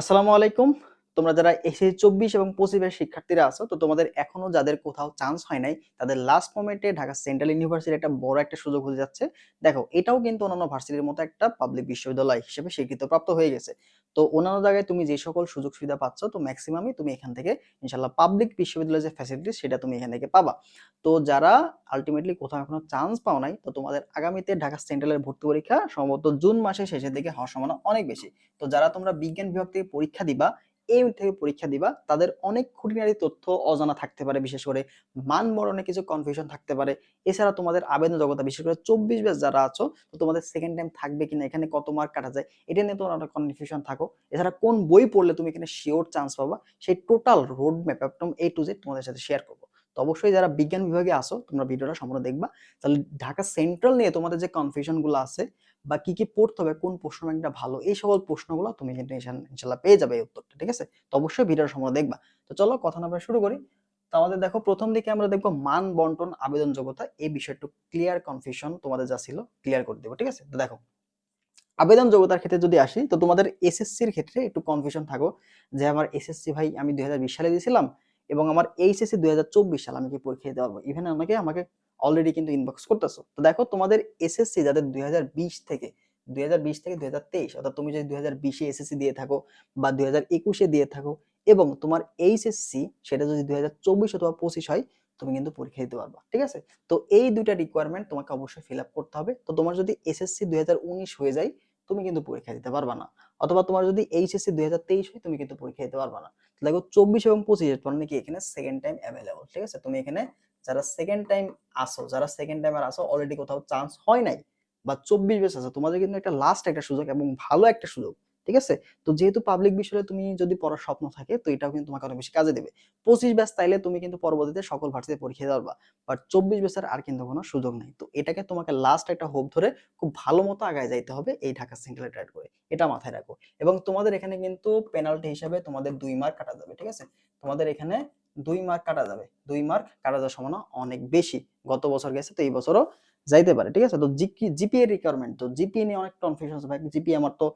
আসসালামু আলাইকুম। তোমরা যারা এসএসসি 24 এবং 25 এর শিক্ষার্থীরা আছো, তো তোমাদের এখনো যাদের কোথাও চান্স হয় নাই, তাদের লাস্ট মোমেন্টে ঢাকা সেন্ট্রাল ইউনিভার্সিটির একটা বড় একটা সুযোগ হতে যাচ্ছে। দেখো, এটাও কিন্তু অন্যান্য ভার্সিটির মতো একটা পাবলিক বিশ্ববিদ্যালয় হিসেবে স্বীকৃতিপ্রাপ্ত হয়ে গেছে। তো অন্যান্য জায়গায় তুমি যে সকল সুযোগ সুবিধা পাচ্ছ, তো ম্যাক্সিমামই তুমি এখান থেকে ইনশাআল্লাহ পাবলিক বিশ্ববিদ্যালয়ের যে ফ্যাসিলিটি সেটা তুমি এখান থেকে পাবা। তো যারা আল্টিমেটলি কোথাও এখনো চান্স পাও নাই, তো তোমাদের আগামীতে ঢাকা সেন্ট্রালের ভর্তি পরীক্ষা সম্ভবত জুন মাসের শেষের দিকে হওয়ার সম্ভাবনা অনেক বেশি। তো যারা তোমরা বিজ্ঞান বিভাগ থেকে পরীক্ষা দিবা, এই থেকে পরীক্ষা দিবা, তাদের অনেক খুঁটিনাটি তথ্য অজানা থাকতে পারে, বিশেষ করে মান বরণে কিছু কনফিউশন থাকতে পারে। এছাড়া তোমাদের আবেদন যোগ্যতা, বিশেষ করে 24 ব্যাচ যারা আছো, তো তোমাদের সেকেন্ড টাইম থাকবে কিনা, এখানে কত মার্ক কাটা যায়, এটা নিয়ে তোমরা একটা কনফিউশন থাকো। এছাড়া কোন বই পড়লে তুমি এখানে শিওর চান্স পাবা, সেই টোটাল রোড ম্যাপ একদম A to Z তোমাদের সাথে শেয়ার করবো। তো অবশ্যই যারা বিজ্ঞান বিভাগে আসো, তোমরা ভিডিওটা সম্পূর্ণ দেখবা। তাহলে ঢাকা সেন্ট্রাল নিয়ে তোমাদের যে কনফিউশন গুলো আছে, বা কি কি পড়তে হবে, কোন প্রশ্ন ব্যাংকটা ভালো, এই সকল প্রশ্নগুলো তুমি কিন্তু ইনশাল্লাহ পেয়ে যাবে এই উত্তরটা, ঠিক আছে? তো অবশ্যই ভিডিওর সময় দেখবা। তো চলো কথা না বলে শুরু করি। তো আমাদের দেখো, প্রথম দিকে আমরা দেখবো মান বন্টন আবেদন যোগ্যতা, এই বিষয়টা ক্লিয়ার কনফিউশন তোমাদের যা ছিল ক্লিয়ার করে দেবো, ঠিক আছে? তো দেখো, আবেদন যোগ্যতার ক্ষেত্রে যদি আসি, তো তোমাদের এসএসসির ক্ষেত্রে একটু কনফিউশন থাকো যে আমার এসএসসি ভাই আমি 2020 সালে দিয়েছিলাম, এবং আমার এইচএসসি 2024 সালে আমি কি পরীক্ষা দিতে পারবো? ইভেন আমাকে অলরেডি কিন্তু ইনবক্স করতেছো। তো দেখো, তোমাদের এসএসসি যাদের 2020 থেকে 2023, অর্থাৎ তুমি যদি 2020 এ এসএসসি দিয়ে থাকো বা 2021 এ দিয়ে থাকো, এবং তোমার এইচএসসি সেটা যদি 2024 অথবা 25 হয়, তুমি কিন্তু পরীক্ষা দিতে পারবা, ঠিক আছে? তো এই দুইটা রিকোয়ারমেন্ট তোমাকে অবশ্যই ফিল আপ করতে হবে। তো তোমার যদি এসএসসি 2019 হয়ে যায়, তুমি কিন্তু পরীক্ষা দিতে পারবা না। অথবা তোমার যদি এইচএসসি 2023 হয়, তুমি কিন্তু পরীক্ষা দিতে পারবা না। দেখো, 24 এবং 25 মানে কি এখানে সেকেন্ড টাইম অ্যাভেলেবল, ঠিক আছে? তুমি এখানে যারা সেকেন্ড টাইম আসো, যারা সেকেন্ড টাইমার আসো, অলরেডি কোথাও চান্স হয় নাই, বা 24 বেস আছে, তোমাদের কিন্তু একটা লাস্ট একটা সুযোগ এবং ভালো একটা সুযোগ, ঠিক আছে? তো যেহেতু পাবলিক বিষয়ে তুমি যদি পড়ার স্বপ্ন থাকে, তো এটাও কিন্তু তোমাকে অনেক বেশি কাজে দেবে। 25 ব্যাচ তাইলে তুমি কিন্তু পরবর্তীতে সকল ভার্সিটিতে পরীক্ষা দিতে পারবা, বাট 24 ব্যাচের আর কিন্তু কোনো সুযোগ নাই। তো এটাকে তোমাকে লাস্ট একটা হোপ ধরে খুব ভালো মতো আগায় যাইতে হবে এই ঢাকা সেন্ট্রাল ট্রাই করে, এটা মাথায় রাখো। এবং তোমাদের এখানে কিন্তু পেনাল্টি হিসাবে তোমাদের 2 মার্ক কাটা যাবে, ঠিক আছে? তোমাদের এখানে 2 মার্ক কাটা যাবে, 2 মার্ক কাটা যাওয়ার সম্ভাবনা অনেক বেশি। গত বছর গেছে, তো এই বছরও যাইতে পারে, ঠিক আছে? তো জিপিএ রিকোয়ারমেন্ট, তো জিপিএ নিয়ে অনেক কনফিউশন আছে ভাই, জিপিএ আমার তো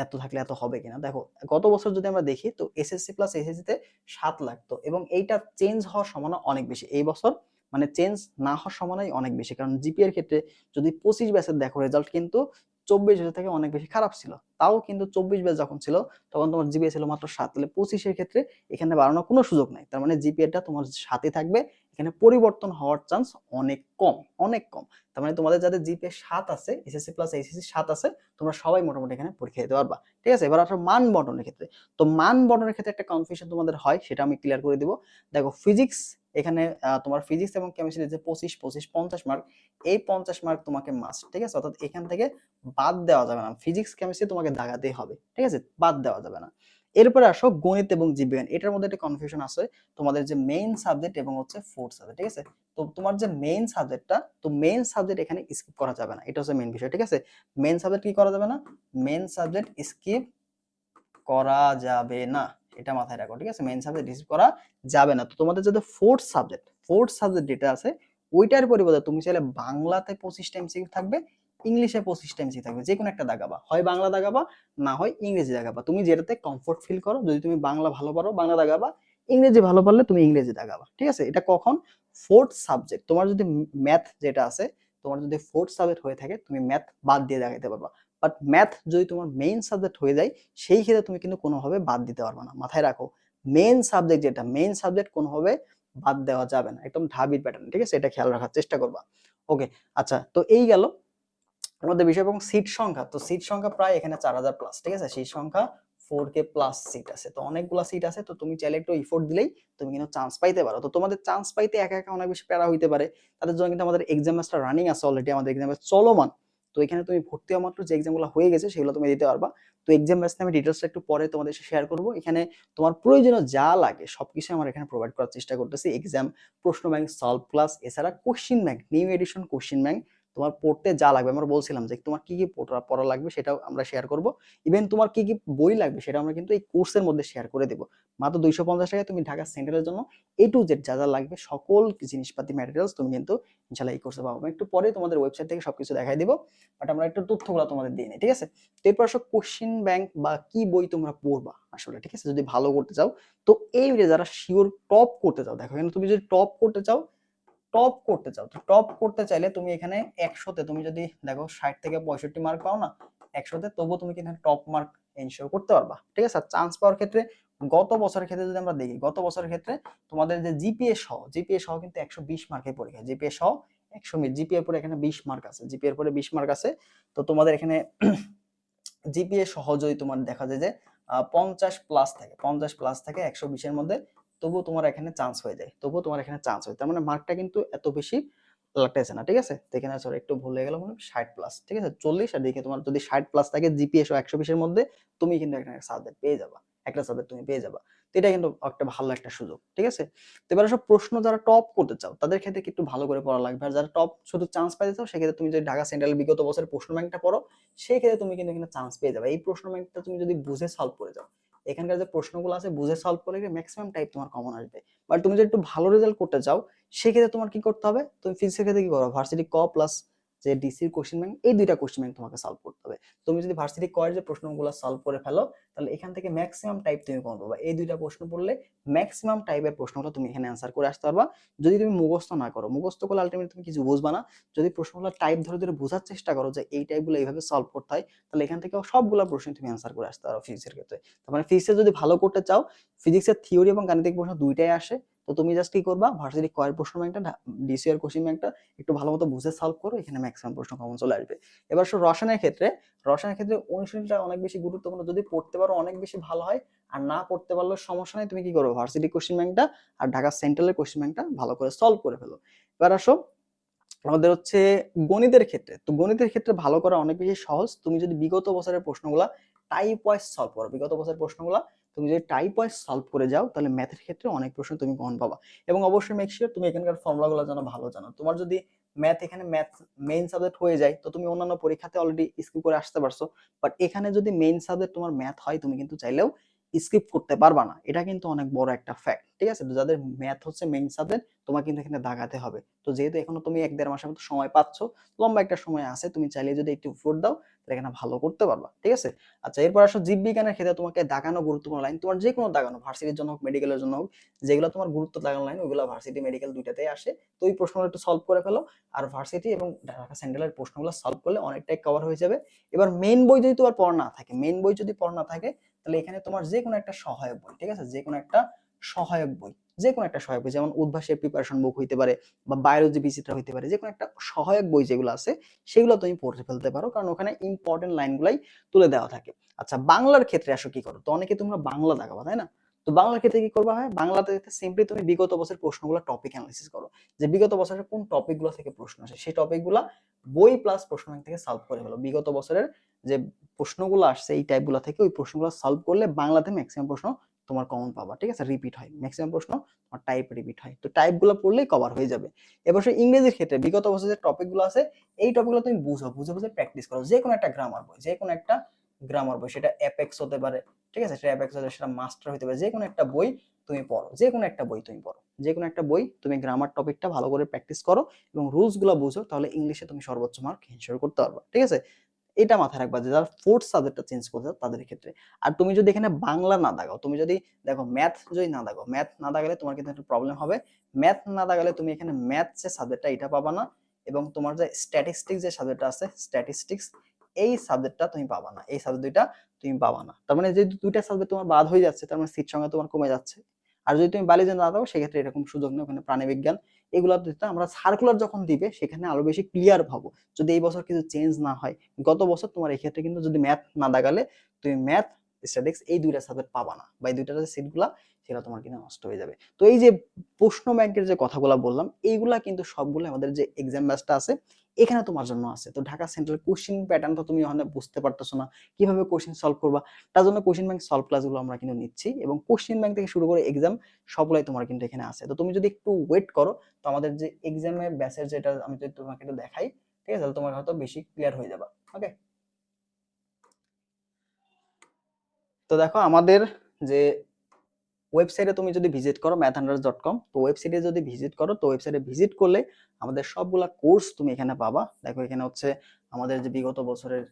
এত থাকলে এত হবে কিনা। দেখো, গত বছর যদি আমরা দেখি, তো এসএসসি প্লাস এসএসসি তে 7 লাগতো, এবং এইটা চেঞ্জ হওয়ার সম্ভাবনা অনেক বেশি এই বছর, মানে চেঞ্জ না হওয়ার সম্ভাবনাই অনেক বেশি। কারণ জিপিএর ক্ষেত্রে যদি 25 ব্যাচের দেখো রেজাল্ট কিন্তু 24 ব্যাচের থেকে অনেক বেশি খারাপ ছিল। তাও কিন্তু 24 ব্যাচ যখন ছিল, তখন তোমার জিপিএ ছিল মাত্র 7, তাহলে 25 এর ক্ষেত্রে এখানে বাড়ানোর কোনো সুযোগ নাই। তার মানে জিপিএটা তোমার 7 থাকবে, এখানে পরিবর্তন হওয়ার চান্স অনেক কম, অনেক কম। তার মানে তোমাদের যাদের জিপিএ 7 আছে, এসএসসি প্লাস এইচএসসি 7 আছে, তোমরা সবাই মোটামুটি এখানে পরীক্ষা দিতে পারবা, ঠিক আছে? এবার আসলে মান বন্টনের ক্ষেত্রে, তো মান বন্টনের ক্ষেত্রে একটা কনফিউশন তোমাদের হয়, সেটা আমি ক্লিয়ার করে দিব। দেখো, ফিজিক্স এখানে তোমার ফিজিক্স এবং কেমিস্ট্রি যে 25 25 50 মার্ক, এই 50 মার্ক তোমাকে মাস্ট, ঠিক আছে? অর্থাৎ এখান থেকে বাদ দেওয়া যাবে না, ফিজিক্স কেমিস্ট্রি তোমাকে দাগাতেই হবে, ঠিক আছে? বাদ দেওয়া যাবে না। এরপরে আসো গণিত এবং জীববিজ্ঞান, এটার মধ্যে একটা কনফিউশন আছে। তোমাদের যে মেইন সাবজেক্ট এবং হচ্ছে ফোর্থ সাবজেক্ট, ঠিক আছে? তো তোমার যে মেইন সাবজেক্টটা, তো মেইন সাবজেক্ট এখানে স্কিপ করা যাবে না, এটা হচ্ছে মেইন বিষয়, ঠিক আছে? মেইন সাবজেক্ট কি করা যাবে না? মেইন সাবজেক্ট স্কিপ করা যাবে না, এটা মাথায় রাখো, ঠিক আছে? মেইন সাবজেক্ট রিসিভ করা যাবে না। তো তোমাদের যদি ফোর্থ সাবজেক্ট যেটা আছে, ওইটার পরিবর্তে তুমি চাইলে বাংলাতে 25 টাইম সিকিউ থাকবে, ইংলিশে 25 টাইম সিকিউ থাকবে, যে কোনো একটা দাগাবা, হয় বাংলা দাগাবা, না হয় ইংরেজি দাগাবা, তুমি যেটাতে কমফোর্ট ফিল করো। যদি তুমি বাংলা ভালো পারো, বাংলা দাগাবা, ইংরেজি ভালো পারলে তুমি ইংরেজি দাগাবা, ঠিক আছে? এটা কখন? Fourth subject. তোমার যদি ম্যাথ যেটা আছে, তোমার যদি ফোর্থ সাবজেক্ট হয়ে থাকে, তুমি ম্যাথ বাদ দিয়ে দেখাতে পারবা। বাট ম্যাথ যদি তোমার মেইন সাবজেক্ট হয়ে যায়, সেই ক্ষেত্রে তুমি কিন্তু কোনোভাবে বাদ দিতে পারবে না, মাথায় রাখো। মেইন সাবজেক্ট যেটা, মেইন সাবজেক্ট কোনোভাবে বাদ দেওয়া যাবে না, একদম ঢাবির প্যাটার্ন, ঠিক আছে? এটা খেয়াল রাখার চেষ্টা করবা। ওকে, আচ্ছা, তো এই গেল আমাদের বিষয়। এবং সিট সংখ্যা, তো সিট সংখ্যা প্রায় এখানে 4000 প্লাস, ঠিক আছে? সিট সংখ্যা 4K প্লাস সিট আছে, তো অনেকগুলা সিট আছে। তো তুমি চাইলে একটু এফোর্ট দিলেই তুমি কিন্তু চান্স পাইতে পারো। তো তোমাদের চান্স পাইতে একা একা অনেক বেশি প্যারা হইতে পারে, তাদের জন্য কিন্তু আমাদের এক্সাম মাস্টার রানিং আছে অলরেডি, আমাদের এক্সাম চলমান। তো এখানে তুমি ভর্তি হওয়া মাত্র যে এক্সামগুলো হয়ে গেছে, সেগুলো তুমি দিতে পারবা। তো এক্সাম ব্যাচ আমি ডিটেলসটা একটু পরে তোমাদের সাথে শেয়ার করবো। এখানে তোমার প্রয়োজনীয় যা লাগে সবকিছু আমার এখানে প্রোভাইড করার চেষ্টা করতেছি। এক্সাম, প্রশ্ন ব্যাংক, সলভ ক্লাস, এছাড়া question bank, new addition question bank, তোমার পড়তে যা লাগবে আমরা বলছিলাম যে তোমার কি কি পড়া লাগবে সেটাও আমরা শেয়ার করব। ইভেন তোমার কি কি বই লাগবে সেটা আমরা কিন্তু এই কোর্সের মধ্যে শেয়ার করে দেব। মাত্র 250 টাকায় তুমি ঢাকা সেন্ট্রালের জন্য A to Z যা যা লাগবে সকল জিনিসপাতি ম্যাটেরিয়ালস তুমি কিন্তু ইনশাআল্লাহ এই কোর্সে পাবো। আমি একটু পরে তোমাদের ওয়েবসাইট থেকে সবকিছু দেখাই দিব, বাট আমরা একটু তথ্যগুলো তোমাদের দিয়ে নিই, ঠিক আছে? তো এরপর আসো কোশ্চেন ব্যাংক বা কি বই তোমরা পড়বা আসলে, ঠিক আছে? যদি ভালো করতে চাও, তো এই যে যারা শিওর টপ করতে চাও, দেখো এখানে তুমি যদি টপ করতে চাও, তো টপ করতে চাইলে তুমি এখানে 100তে তুমি যদি দেখো 60 থেকে 65 মার্ক পাও না 100তে, তবুও তুমি কিন্তু টপ মার্ক এনশিওর করতে পারবা, ঠিক আছে? আর চান্স পাওয়ার ক্ষেত্রে গত বছরের ক্ষেত্রে যদি আমরা দেখি, গত বছরের ক্ষেত্রে তোমাদের যে জিপিএ সহ কিন্তু 120 মার্কের পরীক্ষা, জিপিএ সহ 100 মিনিট, জিপিএ এর পরে এখানে 20 মার্ক আছে, জিপিএ এর পরে 20 মার্ক আছে। তো তোমাদের এখানে জিপিএ সহজই তোমার দেখা যায় যে 50 প্লাস থেকে 120 এর মধ্যে, তবুও তোমার এখানে চান্স হয়ে যায়, তার মানে মার্কটা কিন্তু এত বেশি লাগতেছে না, ঠিক আছে? তো এখানে সরি একটু ভুল হয়ে গেল, মানে 60 প্লাস, ঠিক আছে? 40 আর দিকে তোমার যদি 60 প্লাস থাকে জিপিএ সহ 120 এর মধ্যে, তুমি কিন্তু একটা সাবজেক্ট পেয়ে যাবা, একটা সাবজেক্ট তুমি পেয়ে যাবা। তো এটা কিন্তু একটা ভালো একটা সুযোগ, ঠিক আছে? তো এবার সব প্রশ্ন যারা টপ করতে চাও তাদের ক্ষেত্রে একটু ভালো করে পড়া লাগবে, আর যারা টপ শুধু চান্স পাইতে চাও সেক্ষেত্রে তুমি যদি ঢাকা সেন্ট্রাল বিগত বছরের প্রশ্ন ব্যাংকটা পড়ো, সেই ক্ষেত্রে তুমি কিন্তু এখানে চান্স পেয়ে যাবে। এই প্রশ্ন ব্যাংকটা তুমি যদি বুঝে সলভ করে যাও, এখানকার যে প্রশ্নগুলো আছে বুঝে সলভ করে ম্যাক্সিমাম টাইপ তোমার কমন আসবে। বাট তুমি যদি একটু ভালো রেজাল্ট করতে চাও, সেক্ষেত্রে তোমার কি করতে হবে, তুমি ফিজিক্সের ক্ষেত্রে কি করো, ভার্সিটি ক প্লাস যে ডিসির কোশ্চেন ব্যাংক, এই দুইটা কোশ্চেন ব্যাংক তোমাকে সলভ করতে হবে। তুমি যদি ভার্সিটি ক এর যে প্রশ্নগুলো সলভ করে ফেলো, তাহলে এখান থেকে ম্যাক্সিমাম টাইপ তুমি কমন পাবা। এই দুইটা প্রশ্ন পড়লে ম্যাক্সিমাম টাইপের প্রশ্নগুলো তুমি এখানে অ্যান্সার করে আসতে পারবা। যদি তুমি মুখস্থ না করো, মুখস্থ করলে আলটিমেটলি তুমি কিছু বুঝবা না। যদি প্রশ্নগুলো টাইপ ধরে ধরে বোঝার চেষ্টা করো যে এই টাইপগুলো এইভাবে সলভ করতে হয়, তাহলে এখান থেকে সবগুলো প্রশ্ন তুমি অ্যান্সার করে আসতে পারো ফিজিক্সের ক্ষেত্রে। তার মানে ফিজিক্সে যদি ভালো করতে চাও, ফিজিক্সের থিওরি এবং গাণিতিক প্রশ্ন দুইটাই আসে। তো তুমি জাস্ট কি করবা, ভার্সিটি কয়ের প্রশ্ন ব্যাংকটা ডিসি এর কোশ্চেন ব্যাংকটা একটু ভালো মতো বুঝে সলভ করো, এখানে ম্যাক্সিমাম প্রশ্ন কমন চলে আসবে। এবার রসায়নের ক্ষেত্রে অনুশীলনটা অনেক বেশি গুরুত্বপূর্ণ, যদি পড়তে পারো অনেক বেশি ভালো হয়, আর না পড়তে পারলেও সমস্যা নাই, তুমি কি করো, ভার্সিটি কোশ্চেন ব্যাংকটা আর ঢাকা সেন্ট্রালের কোশ্চেন ব্যাংকটা ভালো করে সলভ করে ফেলো। এবার আসো আমাদের হচ্ছে গণিতের ক্ষেত্রে। তো গণিতের ক্ষেত্রে ভালো করা অনেক বেশি সহজ, তুমি যদি বিগত বছরের প্রশ্নগুলা টাইপ ওয়াইজ সলভ করো, বিগত বছরের প্রশ্নগুলা তুমি যদি টাইপ ওয়াইজ সলভ করে যাও, তাহলে ম্যাথের ক্ষেত্রে অনেক প্রশ্ন তুমি কমন পাবা। এবং অবশ্যই মেক শিওর তুমি এখানকার ফর্মুলাগুলো যেন ভালো জানো। তোমার যদি ম্যাথ মেইন সাবজেক্ট হয়ে যায়, তো তুমি অন্যান্য পরীক্ষাতে অলরেডি স্কিপ করে আসতে পারছো, বাট এখানে যদি মেইন সাবজেক্ট তোমার ম্যাথ হয়, তুমি কিন্তু চাইলেও স্কিপ করতে পারবা না, এটা কিন্তু অনেক বড় একটা ফ্যাক্ট, ঠিক আছে? তো যাদের ম্যাথ হচ্ছে মেইন সাবজেক্ট, তোমার কিন্তু এখানে দাগাতে হবে। তো যেহেতু এখনো তুমি 1-1.5 মাসের মতো সময় পাচ্ছ, লম্বা একটা সময় আছে, তুমি চাইলে যদি একটু এফোর্ট দাও, তাহলে এখানে ভালো করতে পারবা, ঠিক আছে? আচ্ছা, এরপর আসো জীববিজ্ঞানের ক্ষেত্রে তোমাকে দাগানো গুরুত্বপূর্ণ লাইন, তোমার যে কোনো দাগানো, ভার্সিটির জন্য হোক মেডিকেলের জন্য হোক, যেগুলো তোমার গুরুত্ব দাগানো লাইন, ওইগুলো ভার্সিটি মেডিকেল দুইটাতেই আসে। তো ওই প্রশ্নগুলো একটু সলভ করে ফেলো, আর ভার্সিটি এবং ঢাকা সেন্ট্রালের প্রশ্নগুলো সলভ করলে অনেকটাই কভার হয়ে যাবে। এবার মেইন বই যদি তোমার পড়া না থাকে, তাহলে এখানে তোমার যে কোনো একটা সহায়ক বই, ঠিক আছে? যে কোনো একটা সহায়ক বই, যেমন উদ্ভাসের প্রিপারেশন বুক হইতে পারে, বা বায়োলজি বিচিত্রা হইতে পারে, যে কোনো একটা সহায়ক বই যেগুলো আছে সেগুলো তুমি পড়ে ফেলতে পারো, কারণ ওখানে ইম্পর্টেন্ট লাইনগুলাই তুলে দেওয়া থাকে। আচ্ছা, বাংলার ক্ষেত্রে আসো কি করো, তো অনেকে তোমরা বাংলা দেখাবা, তাই না? তো বাংলার ক্ষেত্রে কি করবা, হয় বাংলাতে সিম্পলি তুমি বিগত বছরের প্রশ্নগুলো টপিক অ্যানালাইসিস করো, যে বিগত বছরের কোন টপিকগুলো থেকে প্রশ্ন আসে, সেই টপিকগুলো বই প্লাস প্রশ্ন ব্যাংক থেকে সলভ করে ফেলো। বিগত বছরের যে প্রশ্নগুলো আসছে এই টাইপগুলো থেকে ওই প্রশ্নগুলো সলভ করলে বাংলাতে ম্যাক্সিমাম প্রশ্ন তোমার কমন পাবা, ঠিক আছে? রিপিট হয়, ম্যাক্সিমাম প্রশ্ন তোমার টাইপ রিপিট হয়, তো টাইপগুলো পড়লেই কভার হয়ে যাবে। এবার ইংরেজির ক্ষেত্রে বিগত বছরের যে টপিকগুলো আছে, এই টপিকগুলো তুমি বুঝে প্র্যাকটিস করো, যে কোনো একটা গ্রামার বই, সেটা অ্যাপেক্স হতে পারে, ঠিক আছে? সেটা অ্যাপেক্স হতে, সেটা মাস্টার হতে পারে, যে কোনো একটা বই তুমি পড়ো, যে কোনো একটা বই তুমি গ্রামার টপিকটা ভালো করে প্র্যাকটিস করো এবং রুলস গুলো বুঝো, তাহলে ইংলিশে তুমি সর্বোচ্চ মার্ক এনশিওর করতে পারবা, ঠিক আছে? এটা মাথায় রাখবা যে যারা ফোর্থ সাবজেক্টটা চেঞ্জ করতে চাও তাদের ক্ষেত্রে। আর তুমি যদি এখানে বাংলা না দাগাও, তুমি যদি দেখো ম্যাথ না দাগালে তোমার কিন্তু একটা প্রবলেম হবে। ম্যাথ না দাগালে তুমি এখানে ম্যাথ যে সাবজেক্টটা এটা পাবা না, এবং তোমার যে স্ট্যাটিস্টিক্স যে সাবজেক্টটা আছে, এই সাবজেক্টটা তুমি পাবা না, এই সাবজেক্ট দুইটা তুমি পাবা না। তার মানে যে দুইটা সাবজেক্ট তোমার বাদ হয়ে যাচ্ছে, তার মানে সিট সংখ্যা তোমার কমে যাচ্ছে। আর যদি তুমি বায়োলজি না দাও, সেক্ষেত্রে এরকম সুযোগ নেই, ওখানে প্রাণীবিজ্ঞান এগুলো দিতে আমরা সার্কুলার যখন দিবে সেখানে আরো বেশি ক্লিয়ার পাবো, যদি এই বছর কিছু চেঞ্জ না হয়। গত বছর তোমার এই ক্ষেত্রে কিন্তু যদি ম্যাথ না দাগালে, তুমি ম্যাথ স্ট্যাটিক্স এই দুইটা সাবজেক্ট পাবা না, বা এই দুইটার যে সিটগুলা সেটা তোমার কিন্তু নষ্ট হয়ে যাবে। তো এই যে প্রশ্ন ব্যাংকের যে কথাগুলো বললাম, এইগুলা কিন্তু সবগুলো আমাদের যে এক্সাম ব্যাচটা আছে এখানে তোমার জন্য আছে। তো ঢাকা সেন্ট্রাল কোশ্চেন প্যাটার্নটা তুমি ওখানে বুঝতে পারতেছো না, কিভাবে কোশ্চেন সলভ করবা, তার জন্য কোশ্চেন ব্যাংক সলভ ক্লাসগুলো আমরা কিন্তু নিচ্ছি, এবং কোশ্চেন ব্যাংক থেকে শুরু করে এক্সাম সবগুলাই তোমার কিন্তু এখানে আছে। তো তুমি যদি একটু ওয়েট করো, তো আমাদের যে এক্সামের ব্যাচের যেটা আমি যদি তোমাকে একটু দেখাই, ঠিক আছে, তাহলে তোমার হয়তো বেশি ক্লিয়ার হয়ে যাবে। ওকে, তো দেখো আমাদের যে ওয়েবসাইটে তুমি যদি ভিজিট করো mathhunters.com, তো ওয়েবসাইটে যদি ভিজিট করো, তো ওয়েবসাইটে ভিজিট করলে আমাদের সবগুলা কোর্স তুমি এখানে পাবা। দেখো এখানে হচ্ছে আমাদের যে বিগত বছরের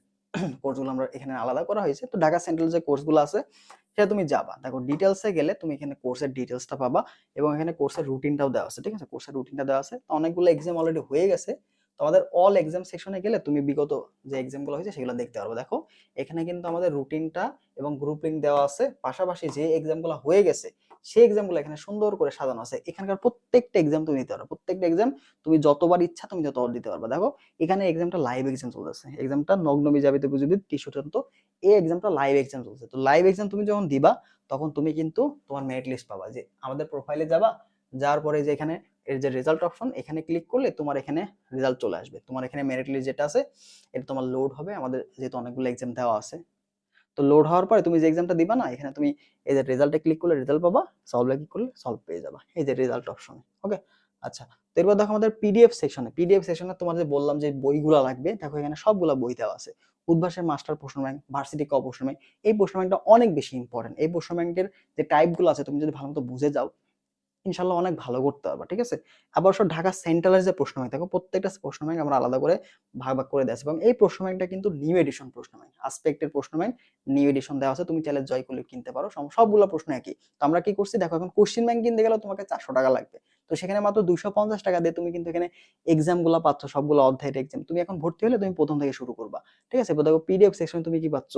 কোর্সগুলো আমরা এখানে আলাদা করা হয়েছে। তো ঢাকা সেন্ট্রাল যে কোর্সগুলো আছে সেটা তুমি যাবা, দেখো ডিটেলসে গেলে তুমি এখানে কোর্সের ডিটেলসটা পাবা এবং এখানে কোর্সের রুটিনটাও দেওয়া আছে। ঠিক আছে, কোর্সের রুটিনটা দেওয়া আছে। তো অনেকগুলো এক্সাম অলরেডি হয়ে গেছে, তো আমাদের অল এক্সাম সেকশনে গেলে তুমি বিগত যে এক্সামগুলো হয়েছে সেগুলো দেখতে পারবে। দেখো এখানে কিন্তু আমাদের রুটিনটা এবং গ্রুপ লিঙ্ক দেওয়া আছে, পাশাপাশি যে এক্সামগুলো হয়ে গেছে সেই এক্সামগুলো এখানে সুন্দর করে সাজানো আছে। এখানকার প্রত্যেকটা এক্সাম তুমি দিতে পারো, প্রত্যেকটা এক্সাম তুমি যতবার ইচ্ছা তুমি যতবার দিতে পারবে। দেখো এখানে এক্সামটা লাইভ এক্সাম চলতেছে, এক্সামটা নগ্ন বিজাবিতে বুঝবি টিস্যুতন্ত, এই এক্সামটা লাইভ এক্সাম চলছে। তো লাইভ এক্সাম তুমি যখন দিবা তখন তুমি কিন্তু তোমার মেরিট লিস্ট পাবা। যে আমাদের প্রোফাইলে যাবা, যাওয়ার পরে যে এখানে এর যে রেজাল্ট অপশন, এখানে ক্লিক করলে তোমার এখানে রেজাল্ট চলে আসবে। তোমার এখানে মেরিট লিস্ট যেটা আছে এটা তোমার লোড হবে, আমাদের যেহেতু অনেকগুলো এক্সাম দেওয়া আছে। তো লোড হওয়ার পরে তুমি যে এক্সামটা দিবা না, এখানে তুমি এই যে রেজাল্টে ক্লিক করলে রেজাল্ট পাবা, সলভে ক্লিক করলে সলভ পেয়ে যাবা এই যে রেজাল্ট অপশনে। ওকে, আচ্ছা, তো এরপর দেখো আমাদের পিডিএফ সেকশনে তোমার যে বললাম যে বইগুলো লাগবে, দেখো এখানে সবগুলা বই দেওয়া আছে। উদ্ভাসের মাস্টার প্রশ্ন ব্যাংক, ভার্সিটি ক প্রশ্ন ব্যাংক, এই প্রশ্ন ব্যাংকটা অনেক বেশি ইম্পর্টেন্ট। এই প্রশ্ন ব্যাংকের যে টাইপগুলো আছে তুমি যদি ভালোমতো বুঝে যাও ইনশাল্লাহ অনেক ভালো করতে পারবা। ঠিক আছে, আবার সব ঢাকা সেন্ট্রালের যে প্রশ্ন ব্যাংক, দেখো প্রত্যেকটা প্রশ্ন ব্যাংক আমরা আলাদা করে ভাগ ভাগ করে দেওয়া আছে এবং এই প্রশ্ন ব্যাংকটা কিন্তু নিউ এডিশন প্রশ্ন ব্যাংক, আসপেক্টের প্রশ্ন ব্যাংক নিউ এডিশন দেওয়া আছে। তুমি চাইলে জয় করলে কিনতে পারো, সবগুলো প্রশ্ন একই। তো আমরা কি করছি দেখো, এখন কোশ্চেন ব্যাংক কিনতে গেলে তোমাকে 400 টাকা লাগবে, তো সেখানে মাত্র 250 টাকা দিয়ে তুমি কিন্তু এখানে এক্সাম গুলা পাচ্ছ, সবগুলো অধ্যায়ের এক্সাম। তুমি এখন ভর্তি হলে তুমি প্রথম থেকে শুরু করবা। ঠিক আছে, এবার দেখো পিডিএফ সেকশনে তুমি কি পাচ্ছ,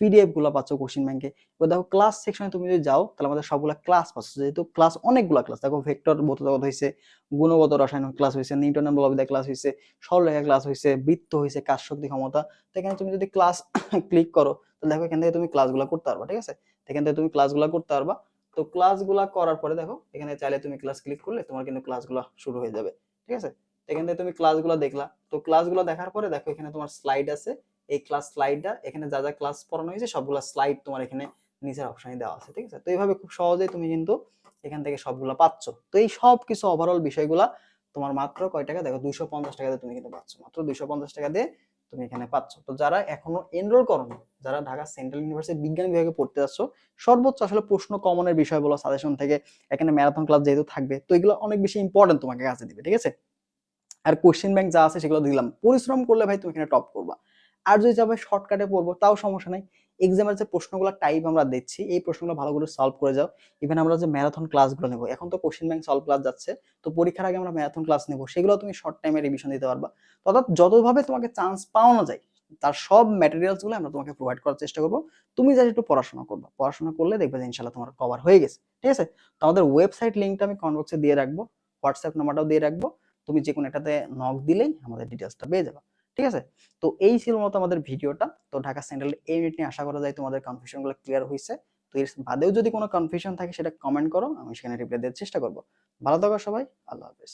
পিডিএফ গুলা পাচ্ছ কোশ্চেন ব্যাংকে। এবার দেখো ক্লাস সেকশনে তুমি যদি যাও তাহলে আমাদের সবগুলা ক্লাস পাচ্ছ, যেহেতু ক্লাস অনেকগুলা ক্লাস। দেখো ভেক্টর ভৌতজগৎ হয়েছে, গুণগত রসায়ন ক্লাস হয়েছে, নিউটনের বলবিদ্যা ক্লাস হয়েছে, সরলরেখা ক্লাস হয়েছে, বৃত্ত হয়েছে, কাজ শক্তি ক্ষমতা। তো এখানে তুমি যদি ক্লাস ক্লিক করো তো দেখো এখান থেকে তুমি ক্লাসগুলো করতে পারবা। ঠিক আছে, এখান থেকে তুমি ক্লাসগুলো করতে পারবা। তো ক্লাসগুলো করার পরে দেখো এখানে চাইলে তুমি ক্লাস ক্লিক করলে তোমার কিন্তু ক্লাসগুলো শুরু হয়ে যাবে। ঠিক আছে, এখান থেকে তুমি ক্লাসগুলো দেখলা। তো ক্লাসগুলো দেখার পরে দেখো এখানে তোমার স্লাইড আছে, এই ক্লাস স্লাইডটা এখানে যা যা ক্লাস পড়ানো হয়েছে সবগুলো স্লাইড তোমার এখানে নিচের অপশনে দেওয়া আছে। ঠিক আছে, তো এইভাবে খুব সহজেই তুমি কিন্তু এখান থেকে সবগুলো পাচ্ছ। তো এই সব কিছু ওভারঅল বিষয়গুলা তোমার মাত্র কয় টাকা, দেখো 250 টাকা দিয়ে তুমি কিন্তু পাচ্ছ, মাত্র 250 টাকা দিয়ে তুমি এখানে পাচ্ছ। তো যারা এখনো এনরোল করোনি, যারা ঢাকা সেন্ট্রাল ইউনিভার্সিটি বিজ্ঞান বিভাগে পড়তে যাচ্ছ, সর্বোচ্চ আসলে প্রশ্ন কমনের বিষয়গুলো সাজেশন থেকে এখানে ম্যারাথন ক্লাস যেহেতু থাকবে, তো এগুলো অনেক বেশি ইম্পর্টেন্ট তোমাকে কাছে দিবে। ঠিক আছে, আর কোশ্চেন ব্যাংক যা আছে সেগুলো দিলাম, পরিশ্রম করলে ভাই তুমি এখানে টপ করবা। আর যদি যাবে শর্টকাটে পড়বো তাও সমস্যা নাই, এক্সামের যে প্রশ্নগুলো টাইপ আমরা দিচ্ছি এই প্রশ্নগুলো ভালো করে সলভ করে যাও। ইভেন আমরা যে ম্যারাথন ক্লাসগুলো নেবো, এখন তো কোশ্চেন ব্যাংক সলভ ক্লাস যাচ্ছে, তো পরীক্ষার আগে আমরা ম্যারাথন ক্লাস নেবো, সেগুলো তুমি শর্ট টাইমে রিভিশন দিতে পারবা। অর্থাৎ যতভাবে তোমাকে চান্স পাওয়ানো যায় তার সব ম্যাটেরিয়ালস গুলো আমরা তোমাকে প্রোভাইড করার চেষ্টা করবো। তুমি জাস্ট একটু পড়াশোনা করবা, পড়াশোনা করলে দেখবে যে ইনশাল্লাহ তোমার কভার হয়ে গেছে। ঠিক আছে, তো আমাদের ওয়েবসাইট লিঙ্কটা আমি কমেন্ট বক্সে দিয়ে রাখবো, হোয়াটসঅ্যাপ নাম্বারটাও দিয়ে রাখবো, তুমি যে কোনো একটাতে নক দিলেই আমাদের ডিটেলসটা পেয়ে যাবে। ঠিক আছে, তো এই ছিল মতো আমাদের ভিডিওটা। তো ঢাকা সেন্ট্রাল এই ইউনিট নিয়ে আশা করা যায় তোমাদের কনফিউশনগুলো ক্লিয়ার হয়েছে। তো এর বাদেও যদি কোনো কনফিউশন থাকে সেটা কমেন্ট করো, আমি সেখানে রিপ্লাই দেওয়ার চেষ্টা করবো। ভালো থাকো সবাই, আল্লাহ হাফেজ।